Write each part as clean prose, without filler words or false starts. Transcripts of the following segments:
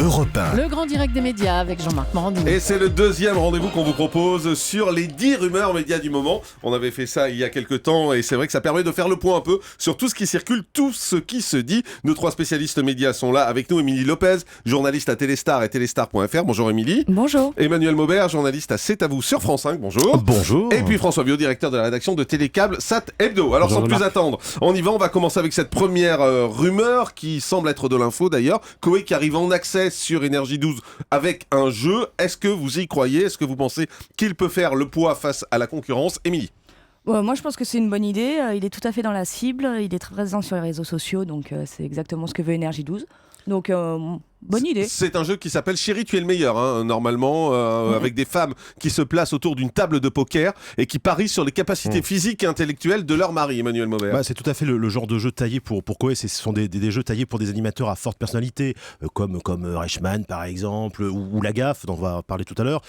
Europe 1. Le grand direct des médias avec Jean-Marc Morandini. Et c'est le deuxième rendez-vous qu'on vous propose sur les 10 rumeurs médias du moment. On avait fait ça il y a quelques temps et c'est vrai que ça permet de faire le point un peu sur tout ce qui circule, tout ce qui se dit. Nos trois spécialistes médias sont là avec nous. Émilie Lopez, journaliste à Téléstar et Téléstar.fr. Bonjour Émilie. Bonjour. Emmanuel Maubert, journaliste à C'est à vous sur France 5. Bonjour. Bonjour. Et puis François Viau, directeur de la rédaction de Télécable Sat Hebdo. Alors sans plus attendre, on y va, on va commencer avec cette première rumeur qui semble être de l'info d'ailleurs. Koé qui arrive en accès sur Énergie 12 avec un jeu. Est-ce que vous y croyez? Est-ce que vous pensez qu'il peut faire le poids face à la concurrence? Émilie? Moi, je pense que c'est une bonne idée. Il est tout à fait dans la cible. Il est très présent sur les réseaux sociaux, donc c'est exactement ce que veut Énergie 12. Donc, bonne idée. C'est un jeu qui s'appelle Chérie, tu es le meilleur, hein, normalement, avec des femmes qui se placent autour d'une table de poker et qui parient sur les capacités physiques et intellectuelles de leur mari, Emmanuel Maubert. C'est tout à fait le genre de jeu taillé pour Koé. Ce sont des jeux taillés pour des animateurs à forte personnalité, comme Reichmann par exemple, ou La Gaffe, dont on va parler tout à l'heure.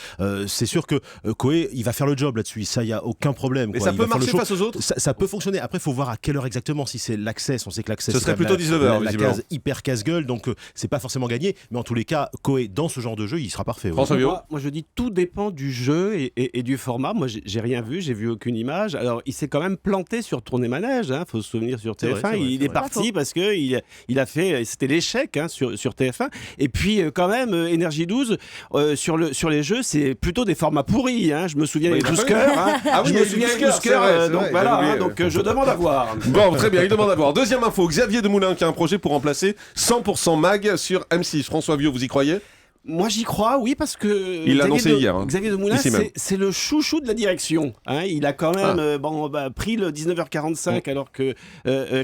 C'est sûr que Koé, il va faire le job là-dessus, ça, il n'y a aucun problème. Et ça peut marcher face aux autres? Ça peut fonctionner. Après, il faut voir à quelle heure exactement. Si c'est l'Access, on sait que l'Access, ce serait plutôt 19h, la case hyper casse-gueule, donc c'est pas forcément gagné. Mais en tous les cas, Koé, dans ce genre de jeu, il sera parfait. François Viau. Moi, je dis tout dépend du jeu et du format. Moi, j'ai rien vu, j'ai vu aucune image. Alors, il s'est quand même planté sur Tournée Manège. Faut se souvenir sur TF1. Il est parti parce que il a fait, c'était l'échec sur TF1. Et puis, quand même, Énergie 12 sur les jeux, c'est plutôt des formats pourris. Je me souviens des 12 cœurs. Ah oui, je me souviens des 12 cœurs. Donc voilà. Je demande à voir. Bon, très bien. Il demande à voir. Deuxième info. Xavier Demoulin qui a un projet pour remplacer 100% Mag sur M6. François Viau, vous y croyez? Moi j'y crois, oui, parce que il l'a annoncé hier. Xavier Demoulin, c'est le chouchou de la direction. Il a quand même pris le 19h45 alors que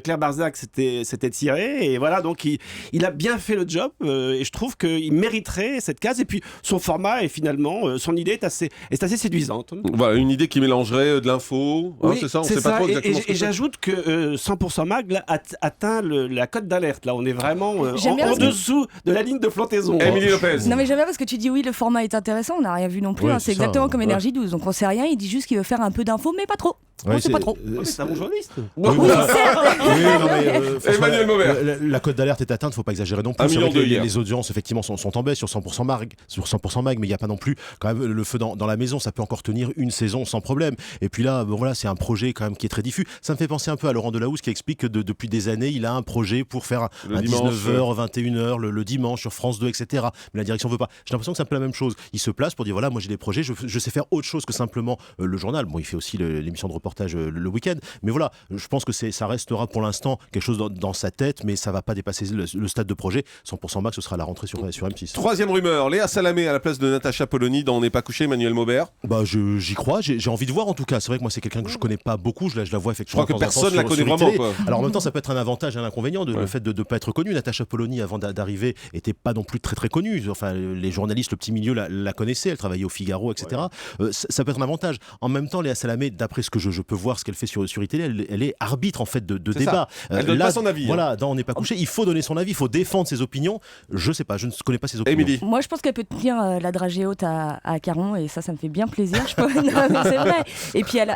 Claire Barzac s'était tiré. Et voilà, donc il a bien fait le job et je trouve qu'il mériterait cette case. Et puis son format et finalement son idée est assez séduisante. Voilà, une idée qui mélangerait de l'info. Oui, c'est ça, on c'est sait pas trop exactement. Et j'ajoute que 100% Mag là, atteint la cote d'alerte. Là, on est vraiment en dessous de la ligne de flottaison. Émilie Lopez. Non mais j'aime bien parce que tu dis oui, le format est intéressant, on n'a rien vu non plus, c'est exactement comme Énergie 12, donc on sait rien, il dit juste qu'il veut faire un peu d'infos mais pas trop. C'est pas trop. C'est un bon journaliste. Oui, certes. Emmanuel Maubert. La cote d'alerte est atteinte, faut pas exagérer non plus. Les audiences effectivement sont en baisse sur 100% Mag, mais il y a pas non plus quand même le feu dans la maison, ça peut encore tenir une saison sans problème. Et puis là, c'est un projet quand même qui est très diffus. Ça me fait penser un peu à Laurent Delahousse qui explique que depuis des années, il a un projet pour faire un 19h, 21h le dimanche sur France 2, etc. Mais la direction veut pas. J'ai l'impression que c'est un peu la même chose. Il se place pour dire voilà, moi j'ai des projets, je sais faire autre chose que simplement le journal. Bon, il fait aussi l'émission de reportage le week-end, mais voilà, je pense que ça restera pour l'instant quelque chose dans sa tête, mais ça va pas dépasser le stade de projet. 100% Max, ce sera la rentrée sur M6. Troisième rumeur, Léa Salamé à la place de Natacha Polony dans On n'est pas couché, Emmanuel Maubert. J'y crois, j'ai envie de voir en tout cas. C'est vrai que moi c'est quelqu'un que je connais pas beaucoup, je la vois effectivement. Je crois que personne la connaît vraiment. Alors en même temps, ça peut être un avantage et un inconvénient le fait de ne pas être connu. Natacha Polony avant d'arriver était pas non plus très très connue. Enfin, les journalistes, le petit milieu la connaissaient, elle travaillait au Figaro, etc. Ça peut être un avantage. En même temps, Léa Salamé, d'après ce que je peux voir, ce qu'elle fait sur ITélé, elle est arbitre en fait de débat. Elle donne pas son avis. Voilà, dans On n'est pas couché, il faut donner son avis, il faut défendre ses opinions. Je sais pas, je ne connais pas ses opinions. Émilie. Moi, je pense qu'elle peut tenir la dragée haute à Caron et ça me fait bien plaisir. Non, mais c'est vrai. Et puis elle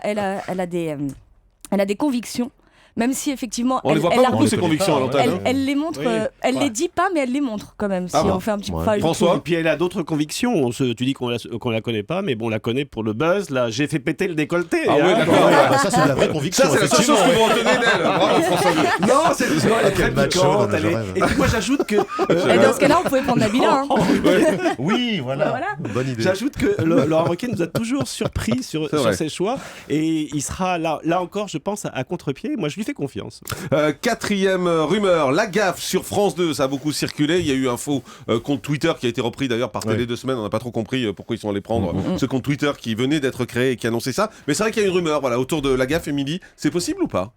a des convictions. Même si effectivement on les voit pas beaucoup ces convictions à l'antenne. Elle les montre, les dit pas mais elle les montre quand même. Si on fait un petit François. Et puis elle a d'autres convictions. Tu dis qu'on la connaît pas, mais bon, on la connaît pour le buzz. Là, j'ai fait péter le décolleté. Ah oui, d'accord. Ça c'est de la vraie conviction. Ça c'est la seule chose que vous retenez d'elle. Bravo François. Non, elle est très piquante. Et puis moi j'ajoute que. Et dans ce cas-là, on pouvait prendre Nabila. Oui, voilà. Bonne idée. J'ajoute que Laurent Ruquier nous a toujours surpris sur ses choix et il sera là encore, je pense, à contre-pied. Moi, je lui fais confiance. Quatrième rumeur, La Gaffe sur France 2, ça a beaucoup circulé. Il y a eu un faux compte Twitter qui a été repris d'ailleurs par Télé 2 semaines. On n'a pas trop compris pourquoi ils sont allés prendre ce compte Twitter qui venait d'être créé et qui annonçait ça. Mais c'est vrai qu'il y a une rumeur autour de La Gaffe. Émilie, c'est possible ou pas?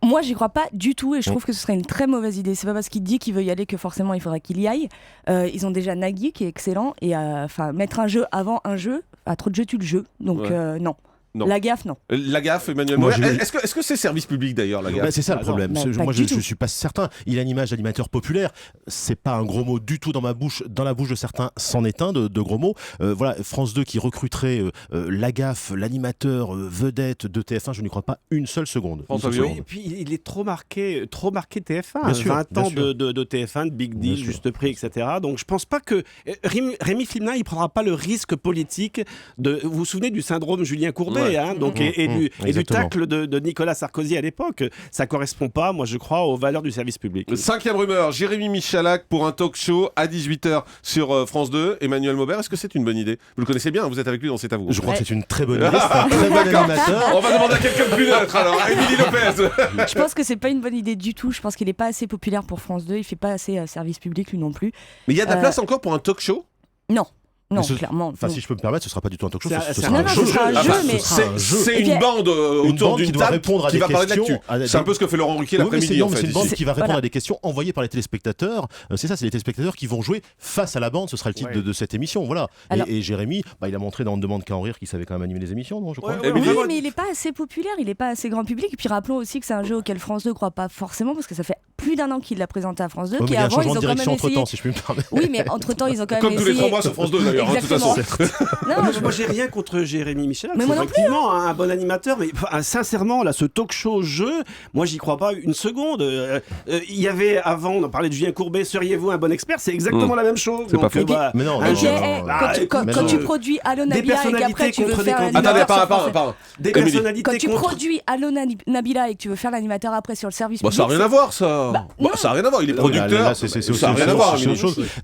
Moi, j'y crois pas du tout et je trouve que ce serait une très mauvaise idée. C'est pas parce qu'il dit qu'il veut y aller que forcément il faudrait qu'il y aille. Ils ont déjà Nagui qui est excellent et mettre un jeu avant un jeu, à trop de jeux tue le jeu. Donc non. Non. La gaffe, non. La gaffe, Emmanuel Moi, Maubert. Est-ce que c'est service public d'ailleurs, la gaffe? C'est ça le problème. Moi, je suis pas certain. Il a une image d'animateur populaire. C'est pas un gros mot du tout dans ma bouche. Dans la bouche de certains, c'en est un de gros mots. Voilà, France 2 qui recruterait la gaffe, l'animateur vedette de TF1, je n'y crois pas une seule seconde. Oui, et puis il est trop marqué TF1. Bien sûr, 20 ans de TF1, de Big Deal, Juste Prix, etc. Donc je pense pas que Rémi Filmin, il prendra pas le risque politique de. Vous vous souvenez du syndrome Julien Courbet, donc et du tacle de Nicolas Sarkozy à l'époque. Ça correspond pas, moi je crois, aux valeurs du service public. 5e rumeur, Jérémy Michalak pour un talk show à 18h sur France 2. Emmanuel Maubert, est-ce que c'est une bonne idée? Vous le connaissez bien, vous êtes avec lui dans C'est à vous. Je crois que c'est une très bonne idée. C'est un très bon animateur. On va demander à quelqu'un de plus neutre alors, à Émilie Lopez. Je pense que c'est pas une bonne idée du tout. Je pense qu'il est pas assez populaire pour France 2. Il fait pas assez service public lui non plus. Mais il y a de la place encore pour un talk show? Non. Non, clairement. Enfin, si je peux me permettre, ce sera pas du tout un talk show. Ce sera un jeu, mais c'est une bande autour d'une table qui va parler de l'actu. C'est un peu ce que fait Laurent Ruquier l'après-midi. C'est une bande qui va répondre à des questions envoyées par les téléspectateurs. C'est ça, c'est les téléspectateurs qui vont jouer face à la bande. Ce sera le titre de cette émission. Voilà. Et Jérémy, il a montré dans On ne demande qu'à en rire qu'il savait quand même animer les émissions, non, je crois. Oui, mais il est pas assez populaire, il est pas assez grand public. Et puis rappelons aussi que c'est un jeu auquel France 2 croit pas forcément parce que ça fait plus d'1 an qu'il l'a présenté à France 2. Il y a un changement de direction entre temps, si je puis me permettre. Oui, mais entre temps, ils ont quand même essayé. Comme tous les 3 mois sur France 2 d'ailleurs, de toute façon. Moi j'ai rien contre Jérémy Michalak, c'est effectivement un bon animateur, mais sincèrement là, ce talk show jeu, moi j'y crois pas une seconde. Il y avait avant, on parlait de Julien Courbet, seriez-vous un bon expert? C'est exactement la même chose. C'est pas faux. Mais non, quand tu produis Allo Nabila et qu'après tu veux faire Attendez, pardon. Des personnalités quand tu produis Allo Nabila et que tu veux faire l'animateur après sur le service public. Ça n'a rien à voir ça. Ça n'a rien à voir, il est producteur. Ça n'a rien à voir.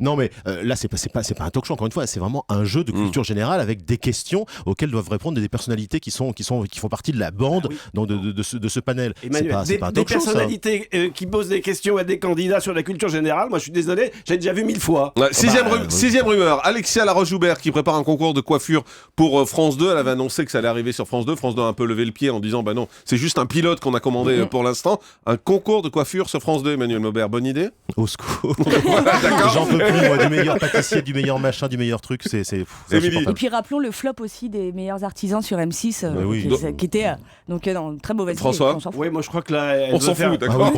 Non mais là c'est pas un talk show encore une fois, c'est vraiment un jeu de culture générale avec des questions auxquelles doivent répondre des personnalités qui font partie de la bande de ce panel. Emmanuel, c'est pas un des talk show, personnalités qui posent des questions à des candidats sur la culture générale, moi je suis désolé, j'ai déjà vu 1000 fois. Sixième rumeur, Alexia Laroche-Joubert qui prépare un concours de coiffure pour France 2. Elle avait annoncé que ça allait arriver sur France 2. France 2 a un peu levé le pied en disant bah non, c'est juste un pilote qu'on a commandé pour l'instant. Un concours de coiffure sur France 2, Emmanuel Maubert, bonne idée? Au secours. J'en peux plus, moi, du meilleur pâtissier, du meilleur machin, du meilleur truc, c'est Et puis rappelons le flop aussi des meilleurs artisans sur M6 qui était donc dans une très mauvaise idée. François. Oui, moi je crois que là on s'en fout, d'accord.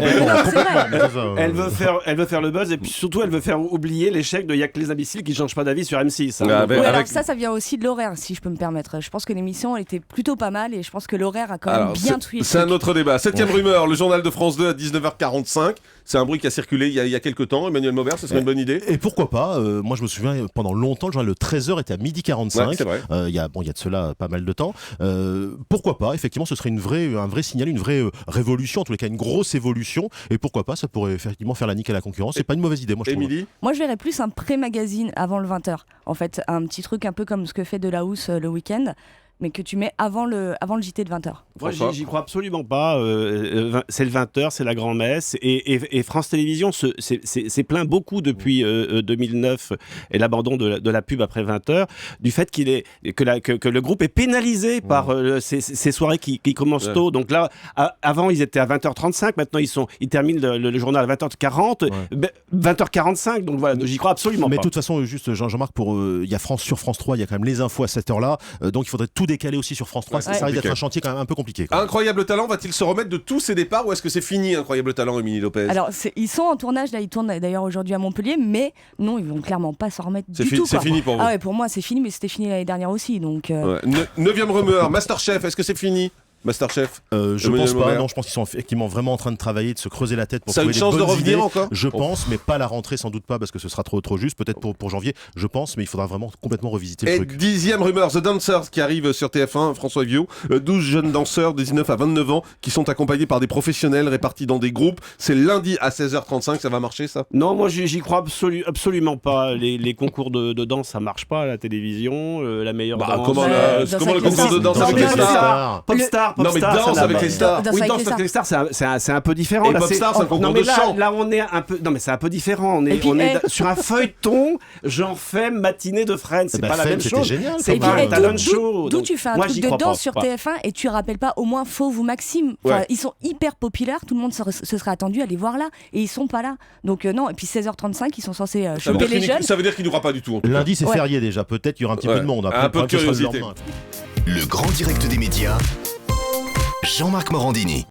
Elle veut faire le buzz et puis surtout elle veut faire oublier l'échec de Y'a que les imbéciles qui changent pas d'avis sur M6. Alors ça vient aussi de l'horaire, si je peux me permettre. Je pense que l'émission elle était plutôt pas mal et je pense que l'horaire a quand même bien tué. C'est un autre débat. 7e rumeur, le journal de France 2 à 19h45. C'est un bruit qui a circulé il y a quelques temps. Emmanuel Maubert, ce serait une bonne idée. Et pourquoi pas moi je me souviens pendant longtemps le journal de 13h était à 12h45. Ouais, c'est vrai. Il y a de cela pas mal de temps. Pourquoi pas? Effectivement, ce serait un vrai signal, une vraie révolution, en tous les cas une grosse évolution. Et pourquoi pas? Ça pourrait effectivement faire la nique à la concurrence. C'est pas une mauvaise idée, moi je trouve. Émilie? Moi je verrais plus un pré-magazine avant le 20h. En fait, un petit truc un peu comme ce que fait Delahousse le week-end, mais que tu mets avant le JT de 20h. Moi, j'y crois absolument pas. C'est le 20h, c'est la grand-messe. Et France Télévisions s'est plaint beaucoup depuis 2009 et l'abandon de la pub après 20h, du fait que le groupe est pénalisé par ces soirées qui commencent tôt. Donc là, avant, ils étaient à 20h35. Maintenant, ils terminent le journal à 20h40, 20h45. Donc voilà, j'y crois absolument pas. Mais de toute façon, juste Jean-Marc, il y a sur France 3, il y a quand même les infos à cette heure-là. Donc il faudrait tout décalé aussi sur France 3, ça risque d'être un chantier quand même un peu compliqué. Incroyable Talent va-t-il se remettre de tous ses départs ou est-ce que c'est fini Incroyable Talent, Émilie Lopez? Alors ils sont en tournage, là ils tournent d'ailleurs aujourd'hui à Montpellier, mais non, ils vont clairement pas s'en remettre du tout. C'est fini pour vous? Ah ouais, pour moi c'est fini, mais c'était fini l'année dernière aussi. Donc 9e rumeur, Masterchef, est-ce que c'est fini? Masterchef? Je pense pas, non, je pense qu'ils sont effectivement vraiment en train de travailler, de se creuser la tête pour trouver des bonnes idées. Ça a une chance de revenir idées. Encore? Je pense, mais pas la rentrée, sans doute pas, parce que ce sera trop juste, peut-être pour janvier, je pense, mais il faudra vraiment complètement revisiter le truc. 10e rumeur, The Dancers qui arrive sur TF1, François Vio, 12 jeunes danseurs de 19 à 29 ans qui sont accompagnés par des professionnels répartis dans des groupes. C'est lundi à 16h35, ça va marcher ça? Non, moi j'y crois absolument pas. Les concours de danse, ça marche pas à la télévision, la meilleure danse. Comment le concours de danse avec les stars? Popstar, non mais danse avec les stars. Oui, danse avec les stars, c'est un peu différent. Et Popstar, c'est un concours de chant. Là, on est un peu. Non, mais c'est un peu différent. On est sur un feuilleton, genre Femme, matinée de Friends. C'est pas la même chose. Génial. C'est pas un talent show. D'où tu fais un truc de danse sur TF1 et tu rappelles pas au moins Fauve ou Maxime. Ils sont hyper populaires. Tout le monde se serait attendu à les voir là et ils sont pas là. Donc non. Et puis 16h35, ils sont censés choper les jeunes. Ça veut dire qu'il n'y aura pas du tout. Lundi, c'est férié déjà. Peut-être qu'il y aura un petit peu de monde. Un peu de curiosité. Le grand direct des médias, Jean-Marc Morandini.